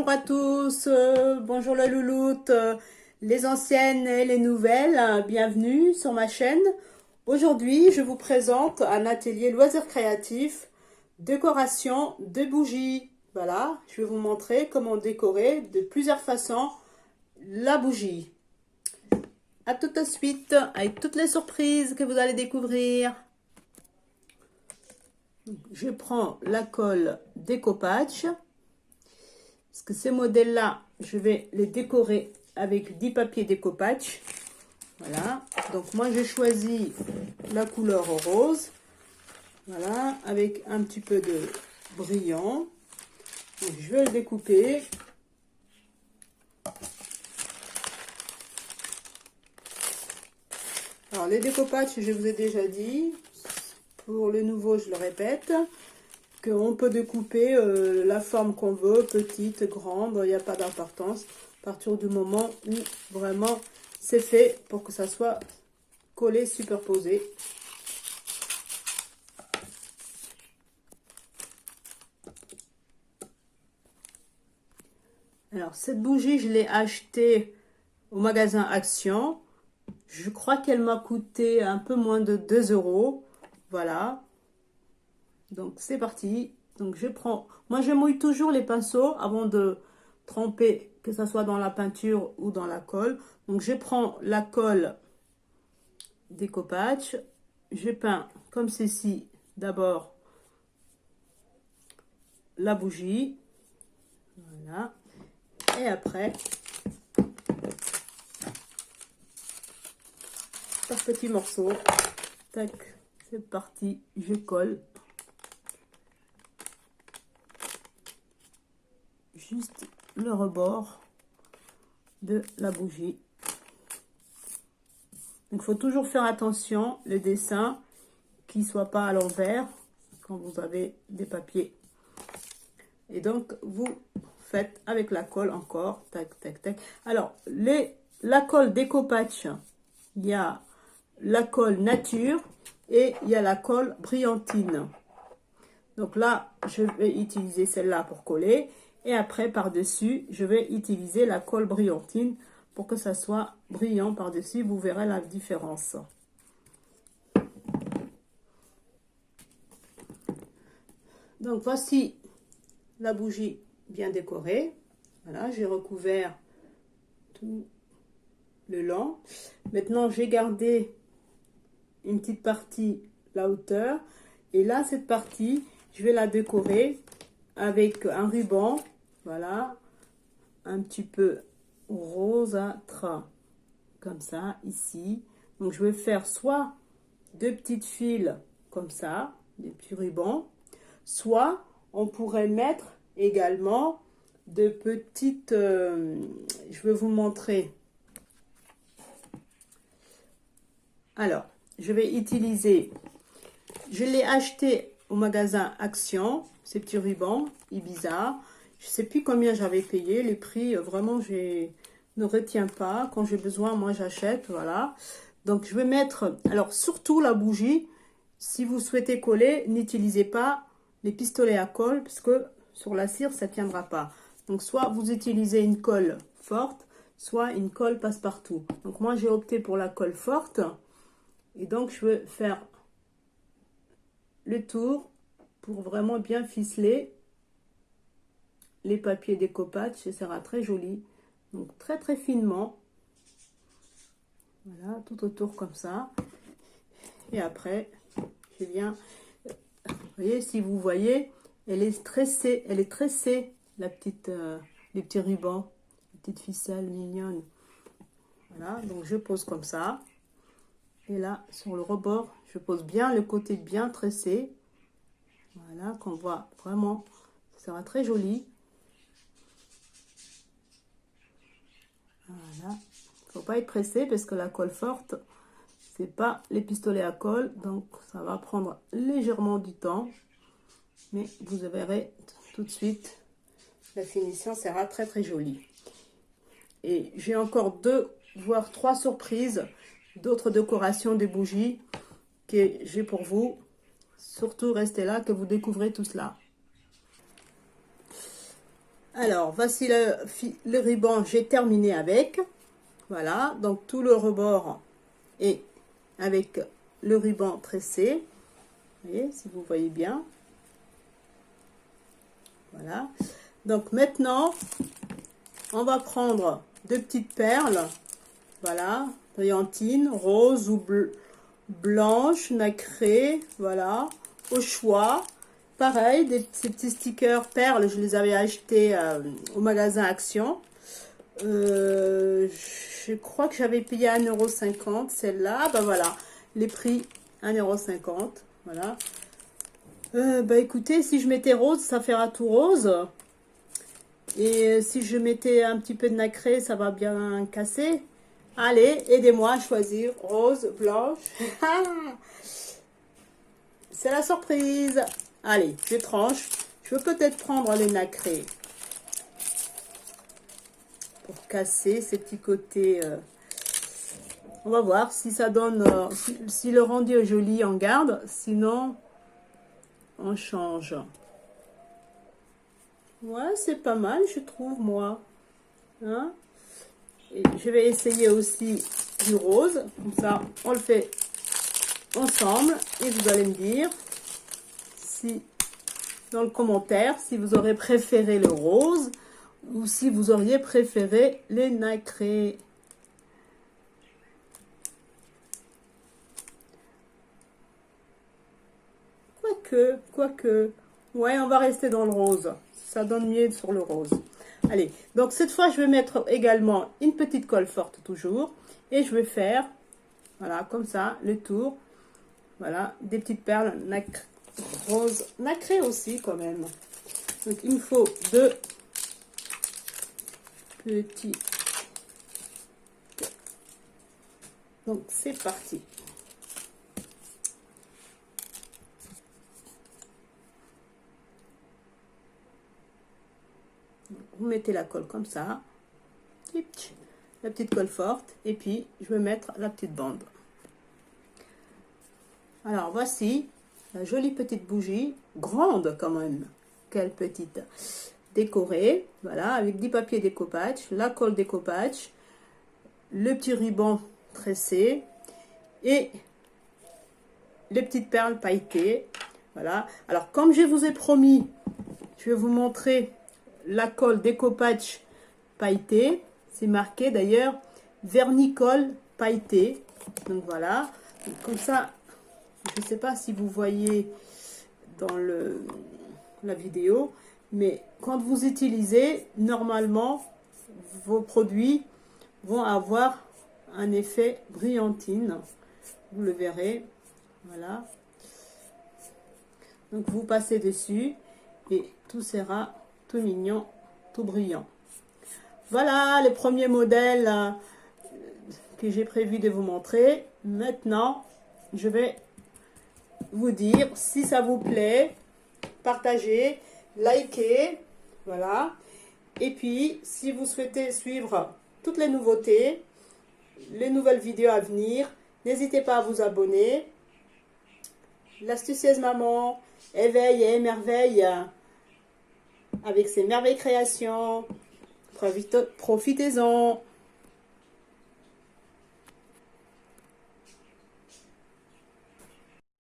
Bonjour à tous, bonjour la louloute, les anciennes et les nouvelles, bienvenue sur ma chaîne. Aujourd'hui, je vous présente un atelier loisirs créatifs, décoration de bougies. Voilà, je vais vous montrer comment décorer de plusieurs façons la bougie. À tout de suite avec toutes les surprises que vous allez découvrir. Je prends la colle découpage. Parce que ces modèles-là, je vais les décorer avec 10 papiers découpage. Voilà. Donc, moi, j'ai choisi la couleur rose. Voilà. Avec un petit peu de brillant. Donc, je vais le découper. Alors, les découpages, je vous ai déjà dit. Pour le nouveau, je le répète. Qu'on peut découper la forme qu'on veut, petite, grande, il n'y a pas d'importance. À partir du moment où vraiment c'est fait pour que ça soit collé, superposé. Alors cette bougie, je l'ai achetée au magasin Action. Je crois qu'elle m'a coûté un peu moins de 2 €. Voilà. Donc c'est parti. Donc je prends, moi je mouille toujours les pinceaux avant de tremper, que ce soit dans la peinture ou dans la colle. Donc je prends la colle découpage, je peins comme ceci d'abord la bougie, voilà, et après par petits morceaux, tac, c'est parti, je colle. Juste le rebord de la bougie. Donc, il faut toujours faire attention, le dessin, qu'il ne soit pas à l'envers quand vous avez des papiers. Et donc, vous faites avec la colle encore, tac, tac, tac. Alors, la colle découpage, il y a la colle nature et il y a la colle brillantine. Donc là, je vais utiliser celle-là pour coller. Et après, par-dessus, je vais utiliser la colle brillantine pour que ça soit brillant par-dessus. Vous verrez la différence. Donc, voici la bougie bien décorée. Voilà, j'ai recouvert tout le long. Maintenant, j'ai gardé une petite partie, la hauteur. Et là, cette partie, je vais la décorer avec un ruban. Voilà, un petit peu rosâtre, comme ça, ici. Donc, je vais faire soit deux petites fils comme ça, des petits rubans, soit on pourrait mettre également de petites, je vais vous montrer. Alors, je vais utiliser, je l'ai acheté au magasin Action, ces petits rubans Ibiza. Je sais plus combien j'avais payé, les prix, vraiment, je ne retiens pas. Quand j'ai besoin, moi, j'achète, voilà. Donc, je vais mettre, alors, surtout la bougie, si vous souhaitez coller, n'utilisez pas les pistolets à colle, parce que sur la cire, ça ne tiendra pas. Donc, soit vous utilisez une colle forte, soit une colle passe-partout. Donc, moi, j'ai opté pour la colle forte. Et donc, je vais faire le tour pour vraiment bien ficeler les papiers découpage, ce sera très joli. Donc très très finement. Voilà, tout autour comme ça. Et après, je viens, vous voyez, si vous voyez, elle est tressée, la petite, les petits rubans, les petites ficelles mignonnes. Voilà, donc je pose comme ça. Et là, sur le rebord, je pose bien le côté bien tressé. Voilà, qu'on voit vraiment, ça sera très joli. Voilà, il ne faut pas être pressé parce que la colle forte, c'est pas les pistolets à colle, donc ça va prendre légèrement du temps, mais vous verrez tout de suite, la finition sera très très jolie. Et j'ai encore 2 voire 3 surprises, d'autres décorations de bougies que j'ai pour vous. Surtout restez là que vous découvrez tout cela. Alors, voici le ruban, j'ai terminé avec. Voilà, donc tout le rebord est avec le ruban tressé. Vous voyez, si vous voyez bien. Voilà. Donc maintenant, on va prendre deux petites perles. Voilà, brillantines, rose ou blanche, nacrée. Voilà, au choix. Pareil, ces petits stickers perles, je les avais achetés au magasin Action. Je crois que j'avais payé 1,50 € celle-là. Ben voilà, les prix 1,50 €. Voilà. Bah écoutez, si je mettais rose, ça fera tout rose. Et si je mettais un petit peu de nacré, ça va bien casser. Allez, aidez-moi à choisir rose, blanche. C'est la surprise. Allez, je tranche. Je veux peut-être prendre les nacrés pour casser ces petits côtés. On va voir si ça donne, si le rendu est joli, on garde. Sinon, on change. Ouais, c'est pas mal, je trouve, moi. Hein? Et je vais essayer aussi du rose. Comme ça, on le fait ensemble. Et vous allez me dire si, dans le commentaire, si vous aurez préféré le rose ou si vous auriez préféré les nacrés. Quoique. Ouais, on va rester dans le rose. Ça donne mieux sur le rose. Allez, donc cette fois, je vais mettre également une petite colle forte toujours. Et je vais faire, voilà, comme ça, le tour. Voilà, des petites perles roses, nacrées aussi quand même. Donc, il me faut deux petits. Donc, c'est parti. Vous mettez la colle comme ça, la petite colle forte, et puis je vais mettre la petite bande. Alors voici la jolie petite bougie, grande quand même, quelle petite, décorée, voilà, avec 10 papiers découpage, la colle découpage, le petit ruban tressé et les petites perles pailletées. Voilà, alors comme je vous ai promis, je vais vous montrer la colle découpage pailleté. C'est marqué d'ailleurs vernicole pailleté. Donc voilà, comme ça, je ne sais pas si vous voyez dans la vidéo, mais quand vous utilisez, normalement, vos produits vont avoir un effet brillantine. Vous le verrez. Voilà. Donc vous passez dessus et tout sera tout mignon, tout brillant. Voilà les premiers modèles que j'ai prévu de vous montrer. Maintenant, je vais vous dire si ça vous plaît, partagez, likez, voilà. Et puis, si vous souhaitez suivre toutes les nouveautés, les nouvelles vidéos à venir, n'hésitez pas à vous abonner. L'astucieuse maman éveille et émerveille avec ses merveilles créations. Profitez-en.